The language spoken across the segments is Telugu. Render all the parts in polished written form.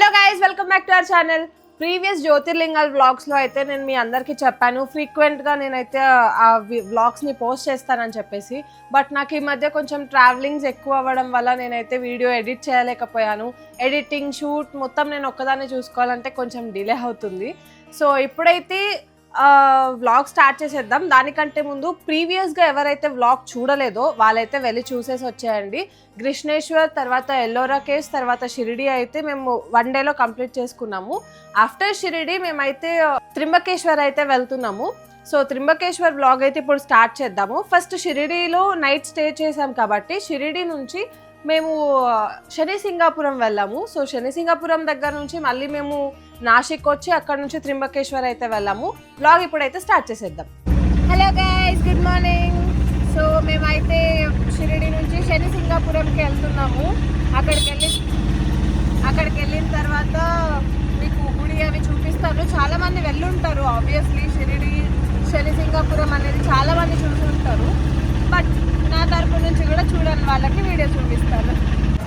Hello guys, welcome back to our channel. Previous జ్యోతిర్లింగాల్ వ్లాగ్స్లో అయితే నేను మీ అందరికీ చెప్పాను ఫ్రీక్వెంట్గా నేనైతే ఆ వ్లాగ్స్ని పోస్ట్ చేస్తానని చెప్పేసి. బట్ నాకు ఈ మధ్య కొంచెం ట్రావెలింగ్స్ ఎక్కువ అవ్వడం వల్ల నేనైతే వీడియో ఎడిట్ చేయలేకపోయాను. ఎడిటింగ్, షూట్ మొత్తం నేను ఒక్కదాన్ని చూసుకోవాలంటే కొంచెం డిలే అవుతుంది. సో ఇప్పుడైతే వ్లాగ్ స్టార్ట్ చేసేద్దాం. దానికంటే ముందు ప్రీవియస్గా ఎవరైతే వ్లాగ్ చూడలేదో వాళ్ళైతే వెళ్ళి చూసేసి వచ్చేయండి. కృష్ణేశ్వర్, తర్వాత ఎల్లోరా కేవ్స్, తర్వాత షిరిడి అయితే మేము 1 డేలో కంప్లీట్ చేసుకున్నాము. ఆఫ్టర్ షిరిడి మేమైతే త్రింబకేశ్వర్ అయితే వెళ్తున్నాము. సో త్రింబకేశ్వర్ వ్లాగ్ అయితే ఇప్పుడు స్టార్ట్ చేద్దాము. ఫస్ట్ షిరిడీలో నైట్ స్టే చేసాం కాబట్టి షిరిడి నుంచి మేము శని సింగాపురం వెళ్ళాము. సో శని సింగాపురం దగ్గర నుంచి మళ్ళీ మేము నాసిక్ వచ్చి అక్కడ నుంచి త్రింబకేశ్వర్ అయితే వెళ్ళాము. వ్లాగ్ ఇప్పుడైతే స్టార్ట్ చేసేద్దాం. Hello guys, good morning. So మేమైతే షిరిడి నుంచి శని సింగాపురంకి వెళ్తున్నాము. అక్కడికి వెళ్ళిన తర్వాత మీకు గుడి అవి చూపిస్తాను. చాలామంది వెళ్ళుంటారు ఆబ్వియస్లీ. షిరిడి శని సింగాపురం అనేది చాలామంది చూసి ఉంటారు. బట్ నా తరపు నుంచి కూడా చూడని వాళ్ళకి వీడియో చూపిస్తాను.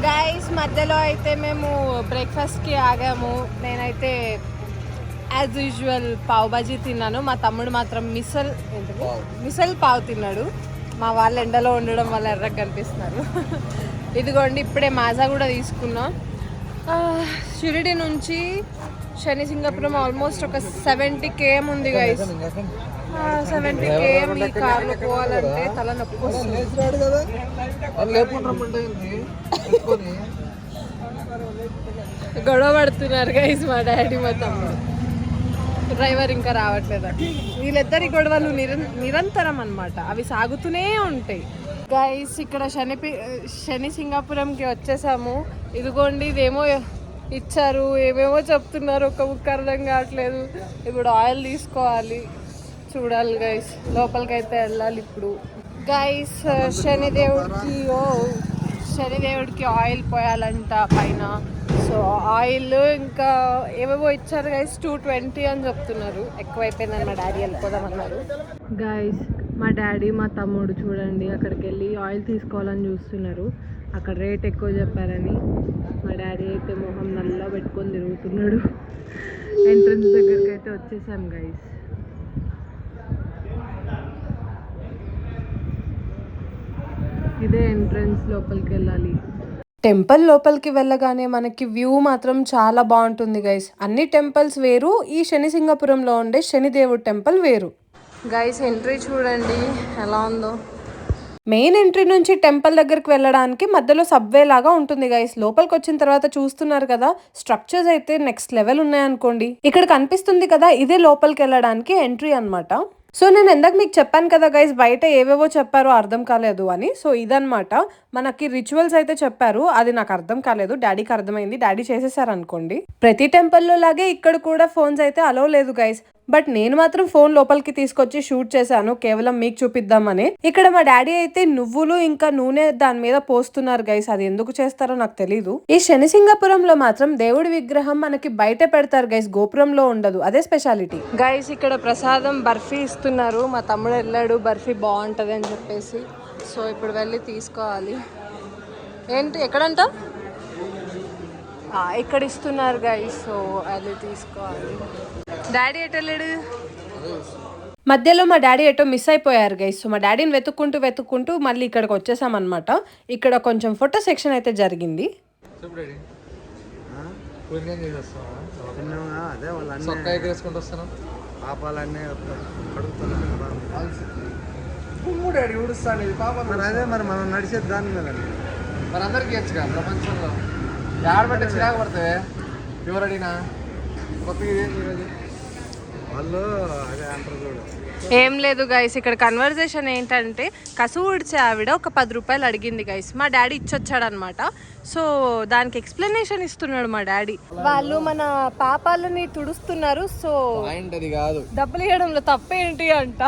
గైస్, మధ్యలో అయితే మేము బ్రేక్ఫాస్ట్కి ఆగాము. నేనైతే యాజ్ యూజువల్ పావ్ బాజీ తిన్నాను. మా తమ్ముడు మాత్రం మిసల్ పావ్ తిన్నాడు. మా వాళ్ళు ఎండలో ఉండడం వల్ల ఎర్రగా కనిపిస్తున్నారు. ఇదిగోండి, ఇప్పుడే మాజా కూడా తీసుకున్నాం. షిరిడి నుంచి శని సింగాపురం ఆల్మోస్ట్ ఒక 70 km ఉంది గైస్. 70 km ఈ కార్లో పోవాలంటే తల నొప్పి వస్తుంది. గొడవ పడుతున్నారు గైస్ మా డాడీ మా తమ్ముడు. డ్రైవర్ ఇంకా రావట్లేదు. వీళ్ళిద్దరి గొడవలు నిరంతరం అన్నమాట. అవి సాగుతూనే ఉంటాయి. గైస్, ఇక్కడ శని సింగాపురంకి వచ్చేసాము. ఇదిగోండి, ఇదేమో ఇచ్చారు, ఏమేమో చెప్తున్నారు, ఒక ముక్క అర్థం కావట్లేదు. ఇప్పుడు ఆయిల్ తీసుకోవాలి, చూడాలి గైస్. లోపలికైతే వెళ్ళాలి ఇప్పుడు. గైస్, శనిదేవుడికి ఆయిల్ పోయాలంట పైన. సో ఆయిల్ ఇంకా ఏవేవో ఇచ్చారు గైస్. 220 అని చెప్తున్నారు. ఎక్కువైపోయిందని మా డాడీ వెళ్ళిపోదామన్నారు. గైస్, మా డాడీ మా తమ్ముడు చూడండి అక్కడికి వెళ్ళి ఆయిల్ తీసుకోవాలని చూస్తున్నారు. అక్కడ రేట్ ఎక్కువ చెప్పారని మా డాడీ అయితే మొహం నల్ల పెట్టుకొని తిరుగుతున్నాడు. ఎంట్రన్స్ దగ్గరికి అయితే వచ్చేసాం గైస్. ఇదే ఎంట్రన్స్, లోపలికి వెళ్ళాలి. టెంపుల్ లోపలికి వెళ్ళగానే మనకి వ్యూ మాత్రం చాలా బాగుంటుంది గైస్. అన్ని టెంపుల్స్ వేరు, ఈ శని సింగాపురంలో ఉండే శనిదేవుడు టెంపుల్ వేరు. గైస్, ఎంట్రీ చూడండి ఎలా ఉందో. మెయిన్ ఎంట్రీ నుంచి టెంపుల్ దగ్గరికి వెళ్ళడానికి మధ్యలో సబ్వే లాగా ఉంటుంది గైస్. లోపలికి వచ్చిన తర్వాత చూస్తున్నారు కదా, స్ట్రక్చర్స్ అయితే నెక్స్ట్ లెవెల్ ఉన్నాయనుకోండి. ఇక్కడ కనిపిస్తుంది కదా, ఇదే లోపలికి వెళ్ళడానికి ఎంట్రీ అన్నమాట. సో నేను ఎందాక మీకు చెప్పాను కదా గైస్, బయట ఏవేవో చెప్పారో అర్థం కాలేదు అని. సో ఇదన్నమాట, మనకి రిచువల్స్ అయితే చెప్పారు, అది నాకు అర్థం కాలేదు, డాడీకి అర్థమైంది, డాడీ చేసేసారు అనుకోండి. ప్రతి టెంపుల్లో లాగే ఇక్కడ కూడా ఫోన్స్ అయితే అలో లేదు గైస్. బట్ నేను మాత్రం ఫోన్ లోపలికి తీసుకొచ్చి షూట్ చేశాను, కేవలం మీకు చూపిద్దామని. ఇక్కడ మా డాడీ అయితే నువ్వులు ఇంకా నూనె దాని మీద పోస్తున్నారు గైస్. అది ఎందుకు చేస్తారో నాకు తెలీదు. ఈ శని సింగాపురంలో మాత్రం దేవుడి విగ్రహం మనకి బయట పెడతారు గైస్, గోపురంలో ఉండదు. అదే స్పెషాలిటీ గైస్. ఇక్కడ ప్రసాదం బర్ఫీ ఇస్తున్నారు. మా తమ్ముడు వెళ్ళాడు, బర్ఫీ బాగుంటది అని చెప్పేసి. సో ఇప్పుడు వెళ్ళి తీసుకోవాలి. ఏంటి ఎక్కడంట? ఇక్కడ ఇస్తున్నారు గైస్. సో అది తీసుకోవాలి. డాడీ ఎటు వెళ్ళాడు? మధ్యలో మా డాడీ ఎటో మిస్ అయిపోయారు గైస్. సో మా డాడీని వెతుక్కుంటూ మళ్ళీ ఇక్కడికి వచ్చేసాం అనమాట. ఇక్కడ కొంచెం ఫోటో సెక్షన్ అయితే జరిగింది. అదే మరి మనం నడిచేది దాని మీద మరి అందరికి ఇచ్చగా ప్రపంచంలో ఆడబట్టి చిరాకు పడతావే ఎవరు అడిగినా కొత్తగా వాళ్ళు అదే అంటారు చూడు. ఏం లేదు గైస్, ఇక్కడ కన్వర్జేషన్ ఏంటంటే కసు ఊడ్చే ఆవిడ ఒక 10 రూపాయలు అడిగింది గైస్. మా డాడీ ఇచ్చొచ్చాడు అనమాట. సో దానికి ఎక్స్ప్లెనేషన్ ఇస్తున్నాడు మా డాడీ. వాళ్ళు మన పాపాలని తుడుస్తున్నారు. సో అది కాదు, డబ్బులు ఇవ్వడంలో తప్పేంటి అంట.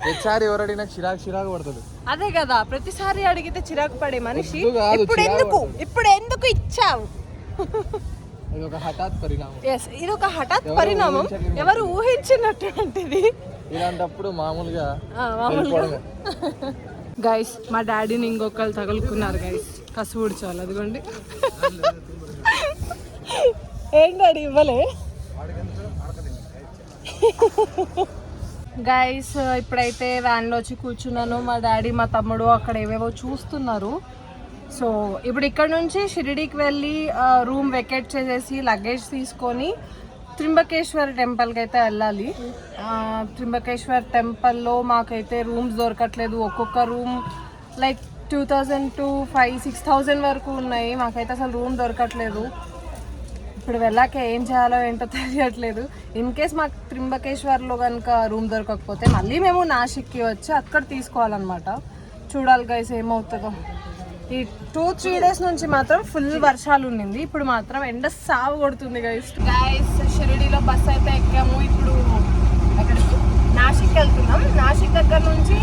ప్రతిసారి ఎవరు అడిగినా చిరాకు పడుతుంది. అదే కదా, ప్రతిసారి అడిగితే చిరాకు పడే మనిషి ఇప్పుడు ఎందుకు ఇచ్చావు? ఇది ఒక హఠాత్ పరిణామం. ఇది ఒక హఠాత్ పరిణామం, ఎవరు ఊహించినటువంటిది. ఇలాంటప్పుడు మామూలుగా గైస్, మా డాడీని ఇంకొకరు తగులుకున్నారు గైస్. కసు ఊడ్చాలి, అదిగోండి. ఏం డాడీ ఇవ్వలే గైస్. ఇప్పుడైతే వ్యాన్లో వచ్చి కూర్చున్నాను. మా డాడీ మా తమ్ముడు అక్కడ ఏవేవో చూస్తున్నారు. సో ఇప్పుడు ఇక్కడ నుంచి షిరిడీకి వెళ్ళి రూమ్ వెకేట్ చేసేసి లగేజ్ తీసుకొని త్రింబకేశ్వర్ టెంపుల్కి అయితే వెళ్ళాలి. త్రింబకేశ్వర్ టెంపుల్లో మాకైతే రూమ్స్ దొరకట్లేదు. ఒక్కొక్క రూమ్ లైక్ 2000 to 5,000-6,000 వరకు ఉన్నాయి. మాకైతే అసలు రూమ్ దొరకట్లేదు. ఇప్పుడు వెళ్ళాక ఏం చేయాలో ఏంటో తెలియట్లేదు. ఇన్ కేస్ మాకు త్రింబకేశ్వర్లో కనుక రూమ్ దొరకకపోతే మళ్ళీ మేము నాసిక్కి వచ్చి అక్కడ తీసుకోవాలన్నమాట. చూడాలి గైస్ ఏమవుతుందో. ఈ 2-3 డేస్ నుంచి మాత్రం ఫుల్ వర్షాలు ఉండింది. ఇప్పుడు మాత్రం ఎండ సాగు కొడుతుంది గైస్. షిరిడీలో బస్ అయితే ఎక్కాము. ఇప్పుడు ఎక్కడికి నాసిక్ వెళ్తున్నాం. నాసిక్ దగ్గర నుంచి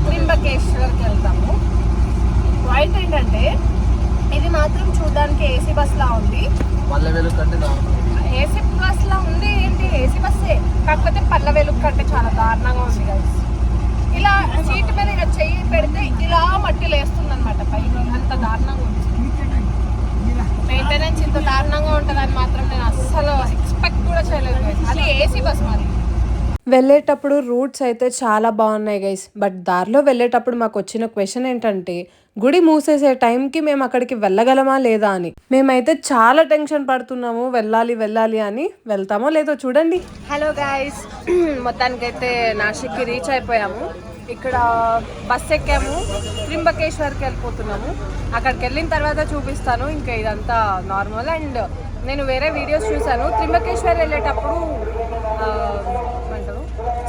త్రింబకేశ్వర్కి వెళ్తాము. వైట్ ఏంటంటే ఇది మాత్రం చూడడానికి ఏసీ బస్ లా ఉంది. ఏసీ బస్ లా ఉంది ఏంటి, ఏసీ బస్సే, కాకపోతే పళ్ళ వెలుగు కంటే చాలా దారుణంగా ఉంది గైస్. ఇలా సీట్ మీద ఇలా చెయ్యి పెడితే ఇలా మట్టి లేస్తుంది అనమాట పైకి. అంత దారుణంగా ఉంది. మెయింటెనెన్స్ ఇంత దారుణంగా ఉంటుందని మాత్రం నేను అస్సలు ఎక్స్పెక్ట్ కూడా చేయలేదు గైస్. అది ఏసీ బస్ మరి. వెళ్ళేటప్పుడు రూట్స్ అయితే చాలా బాగున్నాయి గైస్. బట్ దారిలో వెళ్ళేటప్పుడు మాకు వచ్చిన క్వశ్చన్ ఏంటంటే గుడి మూసేసే టైంకి మేము అక్కడికి వెళ్ళగలమా లేదా అని. మేమైతే చాలా టెన్షన్ పడుతున్నాము వెళ్ళాలి అని. వెళ్తామో లేదో చూడండి. హలో గైస్, మొత్తానికైతే నాసిక్కి రీచ్ అయిపోయాము. ఇక్కడ బస్ ఎక్కాము. త్రింబకేశ్వర్కి వెళ్ళిపోతున్నాము. అక్కడికి వెళ్ళిన తర్వాత చూపిస్తాను. ఇంకా ఇదంతా నార్మల్. అండ్ నేను వేరే వీడియోస్ చూసాను. త్రింబకేశ్వర్ వెళ్ళేటప్పుడు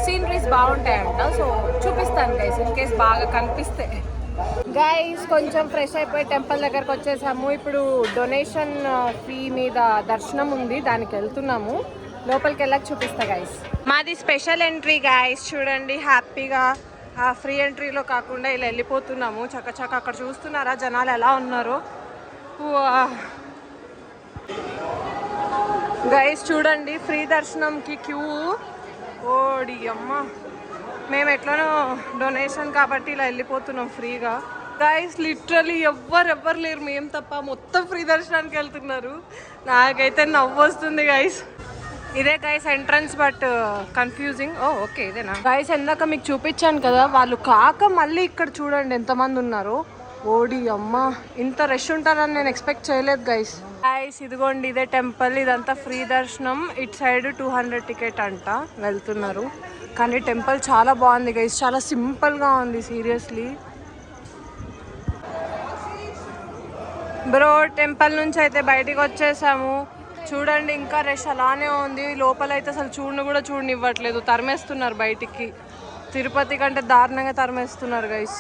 సీనరీస్ బాగుంటాయంట. సో చూపిస్తాను గైస్ ఇన్ కేస్ బాగా కనిపిస్తే. గైస్ కొంచెం ఫ్రెష్ అయిపోయి టెంపుల్ దగ్గరకు వచ్చేసాము. ఇప్పుడు డొనేషన్ ఫీ మీద దర్శనం ఉంది, దానికి వెళ్తున్నాము. లోపలికి వెళ్ళక చూపిస్తా గైస్. మాది స్పెషల్ ఎంట్రీ గైస్. చూడండి హ్యాపీగా ఫ్రీ ఎంట్రీలో కాకుండా ఇలా వెళ్ళిపోతున్నాము. చక్కచక్క అక్కడ చూస్తున్నారా జనాలు ఎలా ఉన్నారో. గైస్ చూడండి ఫ్రీ దర్శనంకి క్యూ. ఓడి అమ్మ, మేము ఎట్లనో డొనేషన్ కాబట్టి ఇలా వెళ్ళిపోతున్నాం ఫ్రీగా. గైస్ లిటరలీ ఎవ్వరు లేరు, మేము తప్ప. మొత్తం ఫ్రీ దర్శనానికి వెళ్తున్నారు. నాకైతే నవ్వు వస్తుంది గైస్. ఇదే guys entrance, but confusing. Okay ఇదేనా గైస్? ఎందాక మీకు చూపించాను కదా, వాళ్ళు కాక మళ్ళీ ఇక్కడ చూడండి ఎంతమంది ఉన్నారు. ఓడి అమ్మ, ఇంత రష్ ఉంటారని నేను ఎక్స్పెక్ట్ చేయలేదు గైస్. గైస్ ఇదిగోండి ఇదే టెంపుల్. ఇదంతా ఫ్రీ దర్శనం. ఇటు సైడ్ 200 టికెట్ అంట. వెళ్తున్నారు. కానీ టెంపుల్ చాలా బాగుంది గైస్. చాలా సింపుల్గా ఉంది సీరియస్లీ. బ్రో టెంపుల్ నుంచి అయితే బయటికి వచ్చేసాము. చూడండి ఇంకా రష్ అలానే ఉంది. లోపల అయితే అసలు చూడనివ్వట్లేదు. తరిమేస్తున్నారు బయటికి. తిరుపతి కంటే దారుణంగా తరిమేస్తున్నారు గైస్.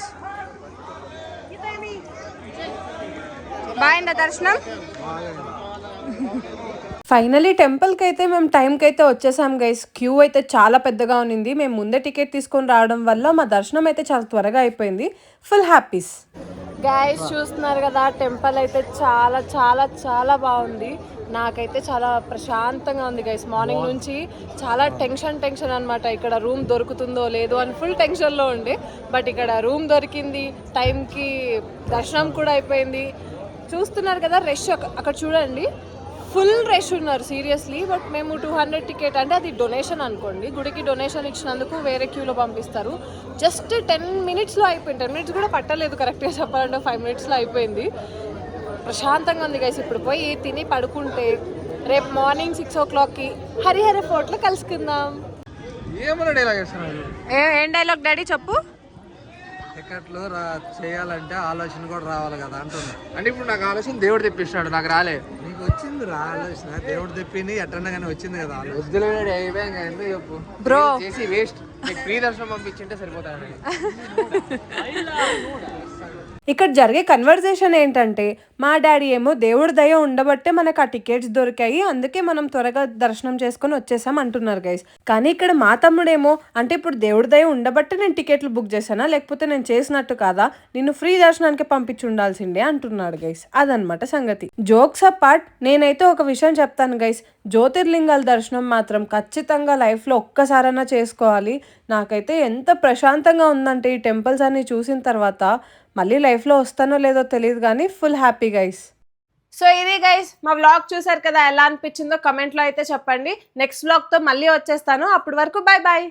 బాగుందా దర్శనం? ఫైనలీ టెంపుల్కి అయితే మేము టైంకి అయితే వచ్చేసాం గైస్. క్యూ అయితే చాలా పెద్దగా ఉన్నింది. మేము ముందే టికెట్ తీసుకొని రావడం వల్ల మా దర్శనం అయితే చాలా త్వరగా అయిపోయింది. Full happies. గైస్ చూస్తున్నారు కదా, టెంపుల్ అయితే చాలా చాలా చాలా బాగుంది. నాకైతే చాలా ప్రశాంతంగా ఉంది గైస్. మార్నింగ్ నుంచి చాలా టెన్షన్ అనమాట. ఇక్కడ రూమ్ దొరుకుతుందో లేదో అని ఫుల్ టెన్షన్లో ఉండే. బట్ ఇక్కడ రూమ్ దొరికింది. టైంకి దర్శనం కూడా అయిపోయింది. చూస్తున్నారు కదా రష్ అక్కడ చూడండి, ఫుల్ రష్ ఉన్నారు సీరియస్లీ. బట్ మేము 200 టికెట్ అంటే అది డొనేషన్ అనుకోండి. గుడికి డొనేషన్ ఇచ్చినందుకు వేరే క్యూలో పంపిస్తారు. జస్ట్ 10 మినిట్స్లో అయిపోయింది. 10 మినిట్స్ కూడా పట్టలేదు కరెక్ట్గా చెప్పాలంటే. 5 మినిట్స్లో అయిపోయింది. ప్రశాంతంగా ఉంది గైస్. ఇప్పుడు పోయి తిని పడుకుంటే రేపు మార్నింగ్ 6 o'clockకి హరిహర ఫోర్ట్లో కలుసుకుందాం. ఏం డైలాగ్ డాడీ చెప్పు? టికెట్లు చేయాలంటే ఆలోచన కూడా రావాలి కదా అంటున్నా. అంటే ఇప్పుడు నాకు ఆలోచన దేవుడు తెప్పిస్తున్నాడు, నాకు రాలే. నీకు వచ్చింది రా ఆలోచన, దేవుడు తెప్పింది ఎట్టన్నా కానీ వచ్చింది కదా ఆలోచన. వద్దులేడు అయిపోయాక ఎందుకు చెప్పు బ్రో, చేసి వేస్ట్. ఫ్రీ దర్శనం పంపించింటే సరిపోతాను. ఇక్కడ జరిగే కన్వర్జేషన్ ఏంటంటే మా డాడీ ఏమో దేవుడి దయ ఉండబట్టే మనకు ఆ టికెట్స్ దొరికాయి, అందుకే మనం త్వరగా దర్శనం చేసుకొని వచ్చేసాం అంటున్నారు గైస్. కానీ ఇక్కడ మా తమ్ముడేమో అంటే ఇప్పుడు దేవుడి దయ ఉండబట్టే నేను టికెట్లు బుక్ చేశానా, లేకపోతే నేను చేసినట్టు కాదా, నిన్ను ఫ్రీ దర్శనానికి పంపించి ఉండాల్సిందే అంటున్నాడు గైస్. అదనమాట సంగతి. జోక్స్ అపార్ట్, నేనైతే ఒక విషయం చెప్తాను గైస్. జ్యోతిర్లింగాల దర్శనం మాత్రం ఖచ్చితంగా లైఫ్లో ఒక్కసారైనా చేసుకోవాలి. నాకైతే ఎంత ప్రశాంతంగా ఉందంటే ఈ టెంపుల్స్ అన్ని చూసిన తర్వాత. మళ్ళీ లైఫ్లో వస్తానో లేదో తెలియదు కానీ ఫుల్ హ్యాపీ గైస్. సో ఇది గైస్ మా వ్లాగ్ చూసారు కదా, ఎలా అనిపించిందో కమెంట్లో అయితే చెప్పండి. నెక్స్ట్ వ్లాగ్తో మళ్ళీ వచ్చేస్తాను. అప్పటి వరకు బాయ్ బాయ్.